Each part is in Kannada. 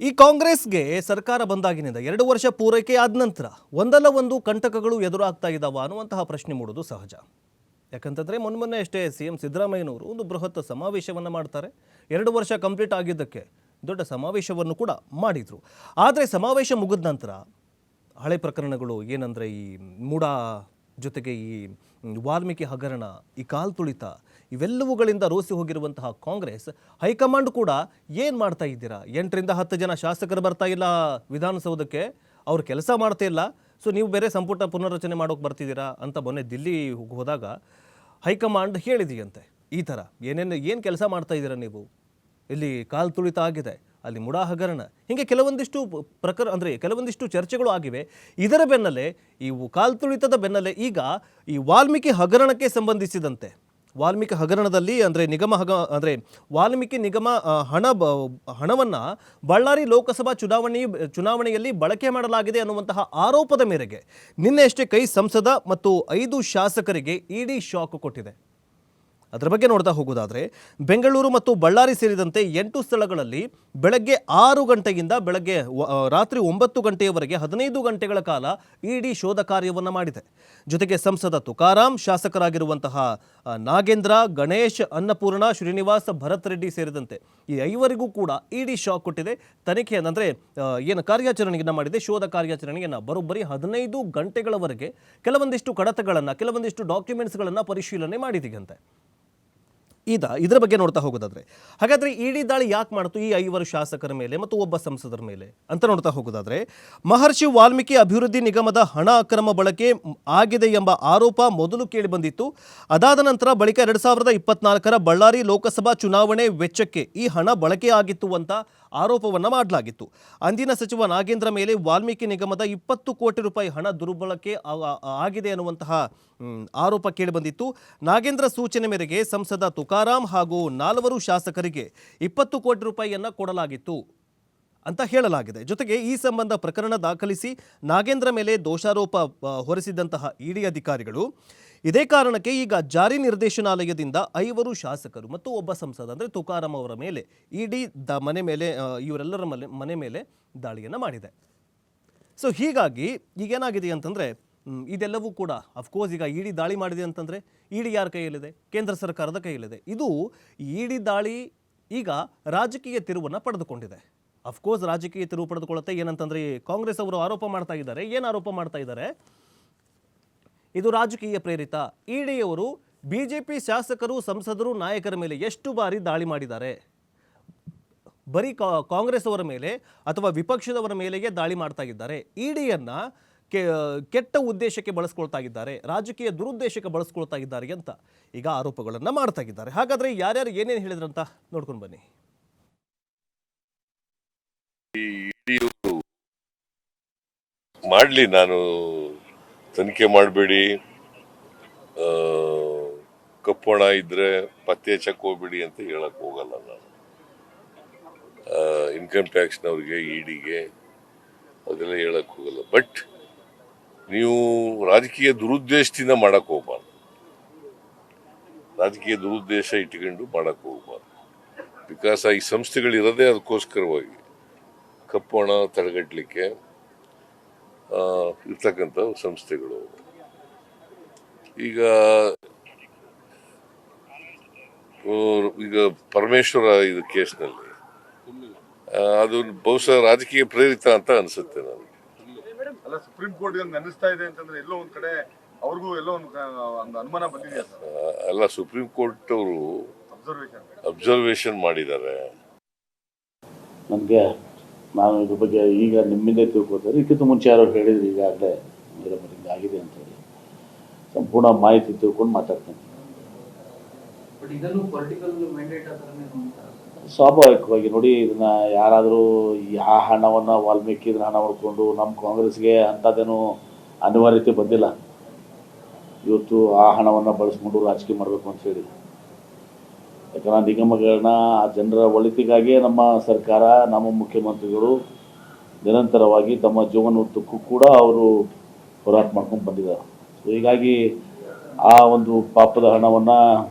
ಈ ಕಾಂಗ್ರೆಸ್ಗೆ ಸರ್ಕಾರ ಬಂದಾಗಿನಿಂದ 2 ವರ್ಷ ಪೂರೈಕೆ ಆದ ನಂತರ ಒಂದಲ್ಲ ಒಂದು ಕಂಟಕಗಳು ಎದುರಾಗ್ತಾ ಇದ್ದಾವ ಅನ್ನುವಂತಹ ಪ್ರಶ್ನೆ ಮೂಡೋದು ಸಹಜ. ಯಾಕಂತಂದರೆ ಮೊನ್ನೆ ಅಷ್ಟೇ CM ಸಿದ್ದರಾಮಯ್ಯನವರು ಒಂದು ಬೃಹತ್ ಸಮಾವೇಶವನ್ನು ಮಾಡ್ತಾರೆ. 2 ವರ್ಷ ಕಂಪ್ಲೀಟ್ ಆಗಿದ್ದಕ್ಕೆ ದೊಡ್ಡ ಸಮಾವೇಶವನ್ನು ಕೂಡ ಮಾಡಿದರು. ಆದರೆ ಸಮಾವೇಶ ಮುಗಿದ ನಂತರ ಹಳೆ ಪ್ರಕರಣಗಳು ಏನಂದರೆ ಈ ಮೂಡ ಜೊತೆಗೆ ಈ ವಾಲ್ಮೀಕಿ ಹಗರಣ, ಈ ಕಾಲ್ ತುಳಿತ ಇವೆಲ್ಲವುಗಳಿಂದ ರೋಸಿ ಹೋಗಿರುವಂತಹ ಕಾಂಗ್ರೆಸ್ ಹೈಕಮಾಂಡ್ ಕೂಡ ಏನು ಮಾಡ್ತಾ ಇದ್ದೀರಾ, 8ರಿಂದ 10 ಜನ ಶಾಸಕರು ಬರ್ತಾ ಇಲ್ಲ ವಿಧಾನಸೌಧಕ್ಕೆ, ಅವ್ರು ಕೆಲಸ ಮಾಡ್ತಾ ಇಲ್ಲ, ಸೊ ನೀವು ಬೇರೆ ಸಂಪುಟ ಪುನರ್ರಚನೆ ಮಾಡೋಕೆ ಬರ್ತಿದ್ದೀರಾ ಅಂತ ಮೊನ್ನೆ ದಿಲ್ಲಿ ಹೋದಾಗ ಹೈಕಮಾಂಡ್ ಹೇಳಿದೆಯಂತೆ. ಈ ಥರ ಏನು ಕೆಲಸ ಮಾಡ್ತಾ ಇದ್ದೀರಾ ನೀವು, ಇಲ್ಲಿ ಕಾಲ್ ತುಳಿತ ಆಗಿದೆ, ಅಲ್ಲಿ ಮುಡಾ ಹಗರಣ, ಹೀಗೆ ಕೆಲವೊಂದಿಷ್ಟು ಕೆಲವೊಂದಿಷ್ಟು ಚರ್ಚೆಗಳು ಆಗಿವೆ. ಇದರ ಬೆನ್ನಲ್ಲೇ ಈ ಕಾಲ್ ತುಳಿತದ ಬೆನ್ನಲ್ಲೇ ಈಗ ಈ ವಾಲ್ಮೀಕಿ ಹಗರಣಕ್ಕೆ ಸಂಬಂಧಿಸಿದಂತೆ ವಾಲ್ಮೀಕಿ ಹಗರಣದಲ್ಲಿ ವಾಲ್ಮೀಕಿ ನಿಗಮ ಹಣವನ್ನು ಬಳ್ಳಾರಿ ಲೋಕಸಭಾ ಚುನಾವಣೆಯಲ್ಲಿ ಬಳಕೆ ಮಾಡಲಾಗಿದೆ ಅನ್ನುವಂತಹ ಆರೋಪದ ಮೇರೆಗೆ ನಿನ್ನೆಯಷ್ಟೇ ಕೈ ಸಂಸದ ಮತ್ತು 5 ಶಾಸಕರಿಗೆ ಇಡಿ ಶಾಕ್ ಕೊಟ್ಟಿದೆ. ಅದರ ಬಗ್ಗೆ ನೋಡ್ತಾ ಹೋಗೋದಾದರೆ ಬೆಂಗಳೂರು ಮತ್ತು ಬಳ್ಳಾರಿ ಸೇರಿದಂತೆ 8 ಸ್ಥಳಗಳಲ್ಲಿ ಬೆಳಗ್ಗೆ 6 ಗಂಟೆಯಿಂದ ರಾತ್ರಿ 9 ಗಂಟೆಯವರೆಗೆ 15 ಗಂಟೆಗಳ ಕಾಲ ಇಡಿ ಶೋಧ ಕಾರ್ಯವನ್ನು ಮಾಡಿದೆ. ಜೊತೆಗೆ ಸಂಸದ ತುಕಾರಾಂ, ಶಾಸಕರಾಗಿರುವಂತಹ ನಾಗೇಂದ್ರ, ಗಣೇಶ್, ಅನ್ನಪೂರ್ಣ, ಶ್ರೀನಿವಾಸ್, ಭರತ್ ರೆಡ್ಡಿ ಸೇರಿದಂತೆ ಈ 5ವರಿಗೂ ಕೂಡ ಇಡಿ ಶಾಕ್ ಕೊಟ್ಟಿದೆ. ತನಿಖೆಯನ್ನು ಕಾರ್ಯಾಚರಣೆಯನ್ನು ಮಾಡಿದೆ, ಶೋಧ ಕಾರ್ಯಾಚರಣೆಯನ್ನು ಬರೋಬ್ಬರಿ 15 ಗಂಟೆಗಳವರೆಗೆ ಕೆಲವೊಂದಿಷ್ಟು ಕಡತಗಳನ್ನು, ಕೆಲವೊಂದಿಷ್ಟು ಡಾಕ್ಯುಮೆಂಟ್ಸ್ಗಳನ್ನು ಪರಿಶೀಲನೆ ಮಾಡಿದೆಯಂತೆ. ಇದರ ಬಗ್ಗೆ ನೋಡ್ತಾ ಹೋಗೋದಾದ್ರೆ ಹಾಗಾದರೆ ಇಡಿ ದಾಳಿ ಯಾಕೆ ಮಾಡ್ತು ಈ 5 ಶಾಸಕರ ಮೇಲೆ ಮತ್ತು ಒಬ್ಬ ಸಂಸದರ ಮೇಲೆ ಅಂತ ನೋಡ್ತಾ ಹೋಗೋದಾದ್ರೆ, ಮಹರ್ಷಿ ವಾಲ್ಮೀಕಿ ಅಭಿವೃದ್ಧಿ ನಿಗಮದ ಹಣ ಅಕ್ರಮ ಬಳಕೆ ಆಗಿದೆ ಎಂಬ ಆರೋಪ ಮೊದಲು ಕೇಳಿಬಂದಿತ್ತು. ಅದಾದ ನಂತರ ಬಳಿಕ 2024ರ ಬಳ್ಳಾರಿ ಲೋಕಸಭಾ ಚುನಾವಣೆ ವೆಚ್ಚಕ್ಕೆ ಈ ಹಣ ಬಳಕೆಯಾಗಿತ್ತು ಅಂತ ಆರೋಪವನ್ನು ಮಾಡಲಾಗಿತ್ತು. ಅಂದಿನ ಸಚಿವ ನಾಗೇಂದ್ರ ಮೇಲೆ ವಾಲ್ಮೀಕಿ ನಿಗಮದ 20 ಕೋಟಿ ರೂಪಾಯಿ ಹಣ ದುರ್ಬಳಕೆ ಆಗಿದೆ ಅನ್ನುವಂತಹ ಆರೋಪ ಕೇಳಿಬಂದಿತ್ತು. ನಾಗೇಂದ್ರ ಸೂಚನೆ ಮೇರೆಗೆ ಸಂಸದ ತುಕಾರಾಂ ಹಾಗೂ 4 ಶಾಸಕರಿಗೆ 20 ಕೋಟಿ ರೂಪಾಯಿಯನ್ನು ಕೊಡಲಾಗಿತ್ತು ಅಂತ ಹೇಳಲಾಗಿದೆ. ಜೊತೆಗೆ ಈ ಸಂಬಂಧ ಪ್ರಕರಣ ದಾಖಲಿಸಿ ನಾಗೇಂದ್ರ ಮೇಲೆ ದೋಷಾರೋಪ ಹೊರಿಸಿದಂತಹ ಇಡಿ ಅಧಿಕಾರಿಗಳು ಇದೇ ಕಾರಣಕ್ಕೆ ಈಗ ಜಾರಿ ನಿರ್ದೇಶನಾಲಯದಿಂದ 5 ಶಾಸಕರು ಮತ್ತು ಒಬ್ಬ ಸಂಸದ ಅಂದರೆ ತುಕಾರಾಂ ಅವರ ಮೇಲೆ ಇಡಿ ಇವರೆಲ್ಲರ ಮನೆ ಮೇಲೆ ದಾಳಿಯನ್ನು ಮಾಡಿದೆ. ಸೊ ಹೀಗಾಗಿ ಈಗೇನಾಗಿದೆ ಅಂತಂದರೆ ಇದೆಲ್ಲವೂ ಕೂಡ ಅಫ್ಕೋರ್ಸ್ ಈಗ ಇಡಿ ದಾಳಿ ಮಾಡಿದೆ ಅಂತಂದರೆ ಇಡಿ ಯಾರ ಕೈಯಲ್ಲಿದೆ? ಕೇಂದ್ರ ಸರ್ಕಾರದ ಕೈಯಲ್ಲಿದೆ. ಇದು ಇಡಿ ದಾಳಿ ಈಗ ರಾಜಕೀಯ ತಿರುವನ್ನು ಪಡೆದುಕೊಂಡಿದೆ. ಅಫ್ಕೋರ್ಸ್ ರಾಜಕೀಯ ತಿರುವು ಪಡೆದುಕೊಳ್ಳುತ್ತೆ. ಏನಂತಂದರೆ ಕಾಂಗ್ರೆಸ್ ಅವರು ಆರೋಪ ಮಾಡ್ತಾ ಇದ್ದಾರೆ. ಏನು ಆರೋಪ ಮಾಡ್ತಾ ಇದ್ದಾರೆ? ಇದು ರಾಜಕೀಯ ಪ್ರೇರಿತ. ಇಡಿಯವರು ಬಿಜೆಪಿ ಶಾಸಕರು, ಸಂಸದರು, ನಾಯಕರ ಮೇಲೆ ಎಷ್ಟು ಬಾರಿ ದಾಳಿ ಮಾಡಿದ್ದಾರೆ? ಬರೀ ಕಾಂಗ್ರೆಸ್ ಅವರ ಮೇಲೆ ಅಥವಾ ವಿಪಕ್ಷದವರ ಮೇಲೆಯೇ ದಾಳಿ ಮಾಡ್ತಾ ಇದ್ದಾರೆ. ಇಡಿಯನ್ನು ಕೆಟ್ಟ ಉದ್ದೇಶಕ್ಕೆ ಬಳಸ್ಕೊಳ್ತಾ ಇದ್ದಾರೆ, ರಾಜಕೀಯ ದುರುದ್ದೇಶಕ್ಕೆ ಬಳಸ್ಕೊಳ್ತಾ ಇದ್ದಾರೆ ಅಂತ ಈಗ ಆರೋಪಗಳನ್ನು ಮಾಡ್ತಾ ಇದ್ದಾರೆ. ಹಾಗಾದರೆ ಯಾರ್ಯಾರು ಏನೇನು ಹೇಳಿದ್ರಂತ ನೋಡ್ಕೊಂಡು ಬನ್ನಿ. ಮಾಡಲಿ, ನಾನು ತನಿಖೆ ಮಾಡಬೇಡಿ, ಕಪ್ಪೋಣ ಇದ್ರೆ ಪತ್ತೆ ಹಚ್ಚಕ್ಕೆ ಹೋಗ್ಬೇಡಿ ಅಂತ ಹೇಳಕ್ ಹೋಗಲ್ಲ ನಾನು. ಇನ್ಕಮ್ ಟ್ಯಾಕ್ಸ್ನವ್ರಿಗೆ, ಇಡಿಗೆ ಅದೆಲ್ಲ ಹೇಳಕ್ ಹೋಗಲ್ಲ. ಬಟ್ ನೀವು ರಾಜಕೀಯ ದುರುದ್ದೇಶದಿಂದ ಮಾಡಕ್ ಹೋಗ್ಬಾರ್ದು, ರಾಜಕೀಯ ದುರುದ್ದೇಶ ಇಟ್ಕೊಂಡು ಮಾಡಕ್ ಹೋಗ್ಬಾರ್ದು. ಬಿಕಾಸ್ ಈ ಸಂಸ್ಥೆಗಳಿರೋದೇ ಅದಕ್ಕೋಸ್ಕರವಾಗಿ, ಕಪ್ಪೋಣ ತಡೆಗಟ್ಟಲಿಕ್ಕೆ ಇರ್ತಕ್ಕಂಥ ಸಂಸ್ಥೆಗಳು. ಈಗ ಪರಮೇಶ್ವರ ಇದು ಕೇಸ್ನಲ್ಲಿ ಅದು ಬಹುಶಃ ರಾಜಕೀಯ ಪ್ರೇರಿತ ಅಂತ ಅನ್ಸುತ್ತೆ ನನಗೆ. ಅಲ್ಲ, ಸುಪ್ರೀಂ ಕೋರ್ಟ್ ನೆನೆಸ್ತಾ ಇದೆ ಅಂತಂದ್ರೆ ಎಲ್ಲೋ ಒಂದ್ ಕಡೆ ಅವ್ರಿಗೂ ಎಲ್ಲೋ ಒಂದು ಅನುಮಾನ ಬಂದಿದೆ. ಅಲ್ಲ, ಸುಪ್ರೀಂ ಕೋರ್ಟ್ ಅವರು ಅಬ್ಸರ್ವೇಷನ್ ಮಾಡಿದ್ದಾರೆ. ನನಗೆ ನಾನು ಇದ್ರ ಬಗ್ಗೆ ಈಗ ನಿಮ್ಮಿಂದ ತಿಳ್ಕೊತಾರೆ. ಇದಕ್ಕಿಂತ ಮುಂಚೆ ಯಾರೋ ಹೇಳಿದ್ರು ಈಗಾಗಲೇ ಆಗಿದೆ ಅಂತ ಹೇಳಿ ಸಂಪೂರ್ಣ ಮಾಹಿತಿ ತಿಳ್ಕೊಂಡು ಮಾತಾಡ್ತೇನೆ. ಸ್ವಾಭಾವಿಕವಾಗಿ ನೋಡಿ, ಇದನ್ನ ಯಾರಾದರೂ ಆ ಹಣವನ್ನು ವಾಲ್ಮೀಕಿ ಹಣ ಮಾಡಿಕೊಂಡು ನಮ್ಮ ಕಾಂಗ್ರೆಸ್ಗೆ ಅಂಥದ್ದೇನೂ ಅನಿವಾರ್ಯತೆ ಬಂದಿಲ್ಲ. ಇವತ್ತು ಆ ಹಣವನ್ನು ಬಳಸ್ಕೊಂಡು ರಾಜಕೀಯ ಮಾಡಬೇಕು ಅಂತ ಹೇಳಿ, ಯಾಕಂದ್ರೆ ನಿಗಮಗಳನ್ನ ಆ ಜನರ ಒಳಿತಿಗಾಗಿಯೇ ನಮ್ಮ ಸರ್ಕಾರ, ನಮ್ಮ ಮುಖ್ಯಮಂತ್ರಿಗಳು ನಿರಂತರವಾಗಿ ತಮ್ಮ ಜೀವನೋದ್ದಕ್ಕೂ ಕೂಡ ಅವರು ಹೋರಾಟ ಮಾಡ್ಕೊಂಡು ಬಂದಿದ್ದಾರೆ. ಸೊ ಹೀಗಾಗಿ ಆ ಒಂದು ಪಾಪದ ಹಣವನ್ನು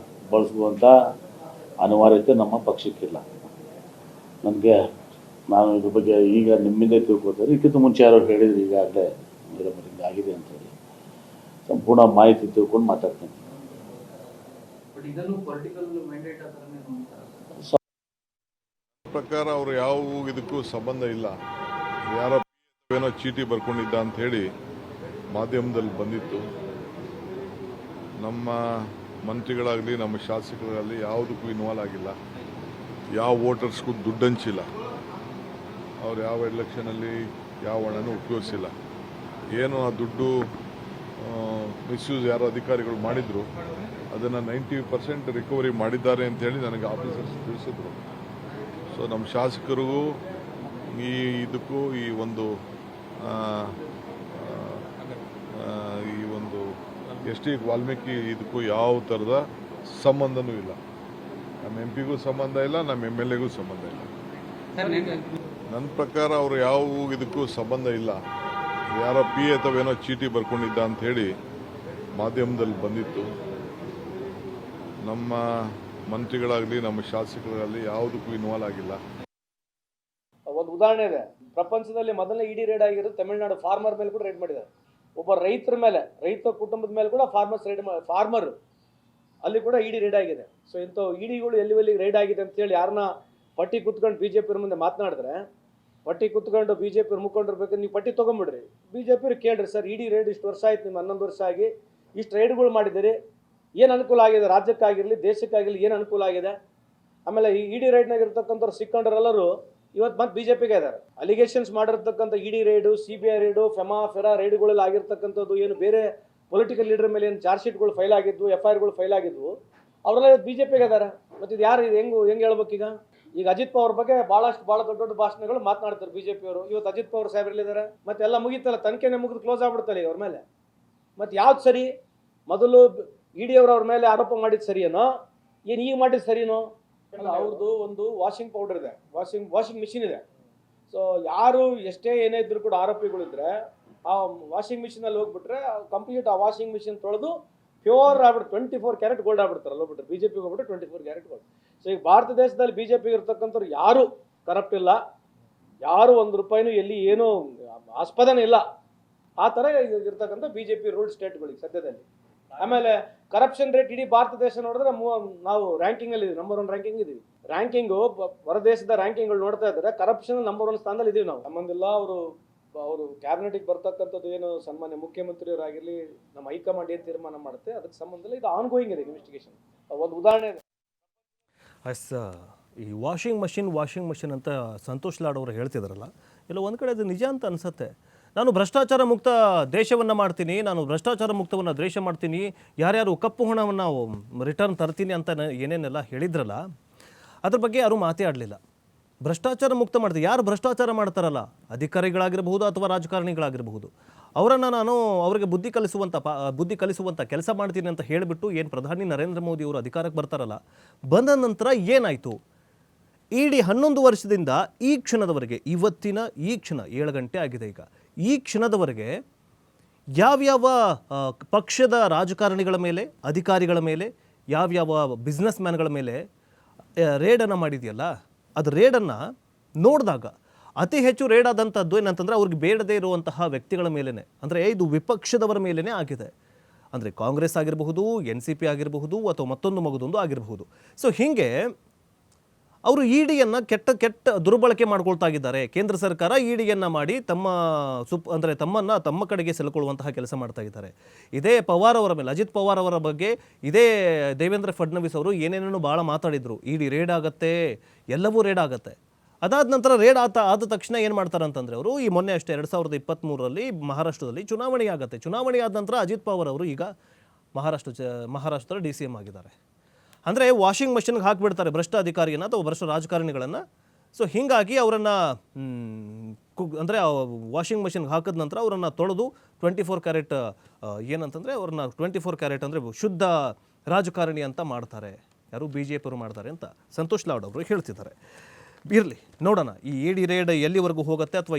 ಬಳಸುವಂಥ ಅನಿವಾರ್ಯತೆ ನಮ್ಮ ಪಕ್ಷಕ್ಕಿಲ್ಲ. ನನಗೆ ನಾನು ಇದ್ರ ಬಗ್ಗೆ ಈಗ ನಿಮ್ಮಿಂದ ತಿಳ್ಕೊತಾರೆ. ಇದಕ್ಕಿಂತ ಮುಂಚೆ ಯಾರೋ ಹೇಳಿದ್ರು ಈಗಾಗಲೇ ಹಿಂಗೆ ಆಗಿದೆ ಅಂತ ಹೇಳಿ ಸಂಪೂರ್ಣ ಮಾಹಿತಿ ತಿಳ್ಕೊಂಡು ಮಾತಾಡ್ತೀನಿ. ಪ್ರಕಾರ ಅವರು ಯಾವ ಇದಕ್ಕೂ ಸಂಬಂಧ ಇಲ್ಲ. ಯಾರೋ ಏನೋ ಚೀಟಿ ಬರ್ಕೊಂಡಿದ್ದ ಅಂತ ಹೇಳಿ ಮಾಧ್ಯಮದಲ್ಲಿ ಬಂದಿತ್ತು. ನಮ್ಮ ಮಂತ್ರಿಗಳಾಗಲಿ ನಮ್ಮ ಶಾಸಕರಾಗಲಿ ಯಾವುದಕ್ಕೂ ಇನ್ವಾಲ್ವ್ ಆಗಿಲ್ಲ. ಯಾವ ವೋಟರ್ಸ್ಗೂ ದುಡ್ಡು ಹಂಚಿಲ್ಲ. ಅವ್ರು ಯಾವ ಎಲೆಕ್ಷನಲ್ಲಿ ಯಾವ ಹಣನೂ ಉಪಯೋಗಿಸಿಲ್ಲ. ಏನು ಆ ದುಡ್ಡು ಮಿಸ್ಯೂಸ್ ಯಾರೋ ಅಧಿಕಾರಿಗಳು ಮಾಡಿದ್ರು ಅದನ್ನು 90% ರಿಕವರಿ ಮಾಡಿದ್ದಾರೆ ಅಂತ ಹೇಳಿ ನನಗೆ ಆಫೀಸರ್ಸ್ ತಿಳಿಸಿದ್ರು. ಸೊ ನಮ್ಮ ಶಾಸಕರಿಗೂ ಇದಕ್ಕೂ ಈ ಒಂದು ಎಸ್ ಟಿ ವಾಲ್ಮೀಕಿ ಇದಕ್ಕೂ ಯಾವ ಥರದ ಸಂಬಂಧನೂ ಇಲ್ಲ. ನಮ್ಮ MP ಗೂ ಸಂಬಂಧ ಇಲ್ಲ, ನಮ್ಮ MLA ಗೂ ಸಂಬಂಧ ಇಲ್ಲ. ನನ್ನ ಪ್ರಕಾರ ಅವರು ಯಾವ ಇದಕ್ಕೂ ಸಂಬಂಧ ಇಲ್ಲ. ಯಾರೋ ಅಥವಾ ಏನೋ ಚೀಟಿ ಬರ್ಕೊಂಡಿದ್ದ ಅಂತ ಹೇಳಿ ಮಾಧ್ಯಮದಲ್ಲಿ ಬಂದಿತ್ತು. ನಮ್ಮ ಮಂತ್ರಿಗಳಾಗಲಿ ನಮ್ಮ ಶಾಸಕರಾಗಲಿ ಯಾವುದಕ್ಕೂ ಇನ್ವಾಲ್ವ್ ಆಗಿಲ್ಲ. ಒಂದು ಉದಾಹರಣೆ ಇದೆ. ಪ್ರಪಂಚದಲ್ಲಿ ಮೊದಲನೇ ಇಡಿ ರೇಡ್ ಆಗಿರೋದು ತಮಿಳುನಾಡು ಫಾರ್ಮರ್ ಮೇಲೆ ಕೂಡ ರೇಡ್ ಮಾಡಿದ್ದಾರೆ. ಒಬ್ಬ ರೈತರ ಮೇಲೆ, ರೈತ ಕುಟುಂಬದ ಮೇಲೆ ಕೂಡ ಫಾರ್ಮರ್ ಅಲ್ಲಿ ಕೂಡ ಇಡಿ ರೇಡ್ ಆಗಿದೆ. ಸೊ ಇಂಥ ಇಡಿಗಳು ಎಲ್ಲಿ ರೇಡ್ ಆಗಿದೆ ಅಂತೇಳಿ ಯಾರನ್ನ ಪಟ್ಟಿ ಕುತ್ಕೊಂಡು BJP ಮುಂದೆ ಮಾತನಾಡಿದ್ರೆ, ಪಟ್ಟಿ ಕುತ್ಕೊಂಡು BJP ಮುಖಂಡರು ನೀವು ಪಟ್ಟಿ ತೊಗೊಂಬಿಡ್ರಿ, BJP ಕೇಳ್ರಿ ಸರ್ ಇಡಿ ರೇಡ್ ಇಷ್ಟು ವರ್ಷ ಆಯ್ತು, ನಿಮ್ಮ 11 ವರ್ಷ ಆಗಿ ಇಷ್ಟು ರೈಡ್ಗಳು ಮಾಡಿದ್ದೀರಿ, ಏನು ಅನುಕೂಲ ಆಗಿದೆ ರಾಜ್ಯಕ್ಕಾಗಿರಲಿ ದೇಶಕ್ಕಾಗಿರಲಿ, ಏನು ಅನುಕೂಲ ಆಗಿದೆ? ಆಮೇಲೆ ಈ ಇಡಿ ರೈಡ್ನಾಗ ಇರ್ತಕ್ಕಂಥವ್ರು ಸಿಕ್ಕಂಡ್ರೆಲ್ಲರೂ ಇವತ್ತು ಮತ್ತೆ BJPಗೆ ಇದ್ದಾರೆ. ಅಲಿಗೇಷನ್ಸ್ ಮಾಡಿರ್ತಕ್ಕಂಥ ಇಡಿ ರೈಡು, CBI ರೈಡು, ಫೆರಾ ರೈಡುಗಳಲ್ಲಿ ಆಗಿರ್ತಕ್ಕಂಥದ್ದು ಏನು ಬೇರೆ ಪೊಲಿಟಿಕಲ್ ಲೀಡರ್ ಮೇಲೆ ಏನು ಚಾರ್ಜ್ ಶೀಟ್ಗಳು ಫೈಲ್ ಆಗಿದ್ವು, FIRಗಳು ಫೈಲ್ ಆಗಿದ್ವು, ಅವರೆಲ್ಲ ಇವತ್ತು BJPಗೆ ಇದ್ದಾರೆ. ಮತ್ತು ಇದು ಯಾರು ಹೆಂಗೆ ಹೇಳ್ಬೇಕೀಗ? ಈಗ ಅಜಿತ್ ಪವಾರ್ ಬಗ್ಗೆ ಭಾಳ ದೊಡ್ಡ ಭಾಷಣಗಳು ಮಾತನಾಡ್ತಾರೆ BJP ಅವರು. ಇವತ್ತು ಅಜಿತ್ ಪವಾರ್ ಸಾಹೇಬ್ರಲ್ಲಿದ್ದಾರೆ. ಮತ್ತೆ ಎಲ್ಲ ಮುಗಿತಲ್ಲ, ತನಿಖೆನೇ ಮುಗಿದು ಕ್ಲೋಸ್ ಆಗ್ಬಿಡ್ತಲ್ಲ ಅವ್ರ ಮೇಲೆ. ಮತ್ತು ಯಾವ್ದು ಸರಿ? ಮೊದಲು ಇಡಿ ಅವ್ರ ಮೇಲೆ ಆರೋಪ ಮಾಡಿದ್ದು ಸರಿಯೇನೋ, ಏನು ಈಗ ಮಾಡಿದ್ದು ಸರಿನೋ? ಅವ್ರದ್ದು ಒಂದು ವಾಷಿಂಗ್ ಪೌಡರ್ ಇದೆ, ವಾಷಿಂಗ್ ಮಿಷಿನ್ ಇದೆ. ಸೊ ಯಾರು ಎಷ್ಟೇ ಏನೇ ಇದ್ರು ಕೂಡ ಆರೋಪಿಗಳಿದ್ರೆ ಆ ವಾಷಿಂಗ್ ಮಿಷಿನಲ್ಲಿ ಹೋಗ್ಬಿಟ್ರೆ ಕಂಪ್ಲೀಟ್ ಆ ವಾಷಿಂಗ್ ಮಿಷಿನ್ ತೊಳೆದು ಪ್ಯೂರ್ ಆಗ್ಬಿಟ್ಟು 24 ಕ್ಯಾರೆಟ್ ಗೋಲ್ಡ್ ಆಗ್ಬಿಡ್ತಾರಲ್ಲ ಹೋಗ್ಬಿಟ್ರೆ, BJPಗೆ ಹೋಗ್ಬಿಟ್ಟು 24 ಕ್ಯಾರೆಟ್ ಗೋಲ್ಡ್. ಸೊ ಈಗ ಭಾರತ ದೇಶದಲ್ಲಿ BJP ಇರ್ತಕ್ಕಂಥವ್ರು ಯಾರು ಕರಪ್ಟ್ ಇಲ್ಲ, ಯಾರು ₹1 ಎಲ್ಲಿ ಏನೂ ಆಸ್ಪದನೇ ಇಲ್ಲ. ಆ ಥರ ಇರ್ತಕ್ಕಂಥ BJP ರೂಲ್ಡ್ ಸ್ಟೇಟ್ಗಳಿಗೆ ಸದ್ಯದಲ್ಲಿ. ಆಮೇಲೆ ಕರಪ್ಷನ್ ರೇಟ್ ಇಡೀ ಭಾರತ ದೇಶ ನೋಡಿದ್ರೆ ನಾವು ರ್ಯಾಂಕಿಂಗಲ್ಲಿ ಇದೀವಿ, ನಂಬರ್ 1 ರ್ಯಾಂಕಿಂಗ್ ಇದೀವಿ. ರ್ಯಾಂಕಿಂಗು ಹೊರ ದೇಶದ ರ್ಯಾಂಕಿಂಗ್ಗಳು ನೋಡ್ತಾ ಇದ್ದಾರೆ, ಕರಪ್ಷನ್ ನಂಬರ್ 1 ಸ್ಥಾನದಲ್ಲಿ ಇದೀವಿ ನಾವು. ಸಂಬಂಧಿಲ್ಲ ಅವರು ಕ್ಯಾಬಿನೆಟ್ಗೆ ಬರ್ತಕ್ಕಂಥದ್ದು ಏನು ಸನ್ಮಾನ್ಯ ಮುಖ್ಯಮಂತ್ರಿಯವರಾಗಿರಲಿ, ನಮ್ಮ ಹೈಕಮಾಂಡ್ ಏನು ತೀರ್ಮಾನ ಮಾಡುತ್ತೆ ಅದಕ್ಕೆ ಸಂಬಂಧ ಇಲ್ಲ. ಇದು ಆನ್ಗೋಯಿಂಗ್ ಇದೆ ಇನ್ವೆಸ್ಟಿಗೇಷನ್. ಒಂದು ಉದಾಹರಣೆ ಇದೆ. ಈ ವಾಷಿಂಗ್ ಮಷಿನ್ ಅಂತ ಸಂತೋಷ್ ಲಾಡ್ ಅವರು ಹೇಳ್ತಿದಾರಲ್ಲ, ಇಲ್ಲ ಒಂದು ಕಡೆ ಅದು ನಿಜ ಅಂತ ಅನಿಸುತ್ತೆ. ನಾನು ಭ್ರಷ್ಟಾಚಾರ ಮುಕ್ತ ದೇಶವನ್ನು ಮಾಡ್ತೀನಿ, ನಾನು ಭ್ರಷ್ಟಾಚಾರ ಮುಕ್ತವನ್ನು ದೇಶ ಮಾಡ್ತೀನಿ, ಯಾರ್ಯಾರು ಕಪ್ಪು ಹಣವನ್ನು ರಿಟರ್ನ್ ತರ್ತೀನಿ ಅಂತ ಏನೇನೆಲ್ಲ ಹೇಳಿದ್ರಲ್ಲ, ಅದ್ರ ಬಗ್ಗೆ ಯಾರೂ ಮಾತೇ ಆಡಲಿಲ್ಲ. ಭ್ರಷ್ಟಾಚಾರ ಮುಕ್ತ ಮಾಡ್ತೀನಿ, ಯಾರು ಭ್ರಷ್ಟಾಚಾರ ಮಾಡ್ತಾರಲ್ಲ, ಅಧಿಕಾರಿಗಳಾಗಿರಬಹುದು ಅಥವಾ ರಾಜಕಾರಣಿಗಳಾಗಿರಬಹುದು, ಅವರನ್ನು ನಾನು ಅವರಿಗೆ ಬುದ್ಧಿ ಕಲಿಸುವಂಥ ಕೆಲಸ ಮಾಡ್ತೀನಿ ಅಂತ ಹೇಳಿಬಿಟ್ಟು ಏನು ಪ್ರಧಾನಿ ನರೇಂದ್ರ ಮೋದಿ ಅವರು ಅಧಿಕಾರಕ್ಕೆ ಬರ್ತಾರಲ್ಲ, ಬಂದ ನಂತರ ಏನಾಯಿತು? ಇಡೀ 11 ವರ್ಷದಿಂದ ಈ ಕ್ಷಣದವರೆಗೆ, ಇವತ್ತಿನ ಈ ಕ್ಷಣ 7 ಗಂಟೆ ಆಗಿದೆ ಈಗ, ಈ ಕ್ಷಣದವರೆಗೆ ಯಾವ್ಯಾವ ಪಕ್ಷದ ರಾಜಕಾರಣಿಗಳ ಮೇಲೆ, ಅಧಿಕಾರಿಗಳ ಮೇಲೆ, ಯಾವ್ಯಾವ ಬಿಸ್ನೆಸ್ ಮ್ಯಾನ್ಗಳ ಮೇಲೆ ರೇಡನ್ನು ಮಾಡಿದೆಯಲ್ಲ, ಅದು ರೇಡನ್ನು ನೋಡಿದಾಗ ಅತಿ ಹೆಚ್ಚು ರೇಡ್ ಆದಂಥದ್ದು ಏನಂತಂದರೆ ಅವ್ರಿಗೆ ಬೇಡದೇ ಇರುವಂತಹ ವ್ಯಕ್ತಿಗಳ ಮೇಲೇ, ಅಂದರೆ ಇದು ವಿಪಕ್ಷದವರ ಮೇಲೇ ಆಗಿದೆ. ಅಂದರೆ ಕಾಂಗ್ರೆಸ್ ಆಗಿರಬಹುದು, NCP ಆಗಿರಬಹುದು, ಅಥವಾ ಮತ್ತೊಂದು ಆಗಿರಬಹುದು. ಸೊ ಹೀಗೆ ಅವರು ಇಡಿಯನ್ನು ಕೆಟ್ಟ ದುರ್ಬಳಕೆ ಮಾಡ್ಕೊಳ್ತಾ ಇದ್ದಾರೆ. ಕೇಂದ್ರ ಸರ್ಕಾರ ಇಡಿಯನ್ನು ಮಾಡಿ ತಮ್ಮ ಕಡೆಗೆ ಸೆಳೆಕೊಳ್ಳುವಂತಹ ಕೆಲಸ ಮಾಡ್ತಾ ಇದ್ದಾರೆ. ಇದೇ ಪವಾರ್ ಅವರ ಮೇಲೆ, ಅಜಿತ್ ಪವಾರ್ ಅವರ ಬಗ್ಗೆ ಇದೇ ದೇವೇಂದ್ರ ಫಡ್ನವೀಸ್ ಅವರು ಏನೇನೋ ಭಾಳ ಮಾತಾಡಿದರು. ಇಡಿ ರೇಡ್ ಆಗುತ್ತೆ, ಎಲ್ಲವೂ ರೇಡ್ ಆಗುತ್ತೆ. ಅದಾದ ನಂತರ ರೇಡ್ ಆದ ತಕ್ಷಣ ಏನು ಮಾಡ್ತಾರೆ ಅಂತಂದರೆ, ಅವರು ಈ ಮೊನ್ನೆ ಅಷ್ಟೇ 2023ರಲ್ಲಿ ಮಹಾರಾಷ್ಟ್ರದಲ್ಲಿ ಚುನಾವಣೆ ಆಗುತ್ತೆ. ಚುನಾವಣೆ ಆದ ನಂತರ ಅಜಿತ್ ಪವಾರ್ ಅವರು ಈಗ ಮಹಾರಾಷ್ಟ್ರದ DCM ಆಗಿದ್ದಾರೆ. ಅಂದರೆ ವಾಷಿಂಗ್ ಮಷಿನ್ಗೆ ಹಾಕಿಬಿಡ್ತಾರೆ ಭ್ರಷ್ಟ ಅಧಿಕಾರಿಯನ್ನು ಅಥವಾ ಭ್ರಷ್ಟ ರಾಜಕಾರಣಿಗಳನ್ನು. ಸೊ ಹೀಗಾಗಿ ಅವರನ್ನು ಅಂದರೆ ವಾಷಿಂಗ್ ಮಷಿನ್ಗೆ ಹಾಕಿದ ನಂತರ ಅವರನ್ನು ತೊಳೆದು 24 ಕ್ಯಾರೆಟ್ ಏನಂತಂದರೆ ಅವ್ರನ್ನ 24 ಕ್ಯಾರೆಟ್ ಅಂದರೆ ಶುದ್ಧ ರಾಜಕಾರಣಿ ಅಂತ ಮಾಡ್ತಾರೆ. ಯಾರು BJP ಅವರು ಮಾಡ್ತಾರೆ ಅಂತ ಸಂತೋಷ್ ಲಾಡ್ ಅವರು ಹೇಳ್ತಿದ್ದಾರೆ. ಇರಲಿ, ನೋಡೋಣ ಈ ಇಡಿ ರೇಡ್ ಎಲ್ಲಿವರೆಗೂ ಹೋಗುತ್ತೆ, ಅಥವಾ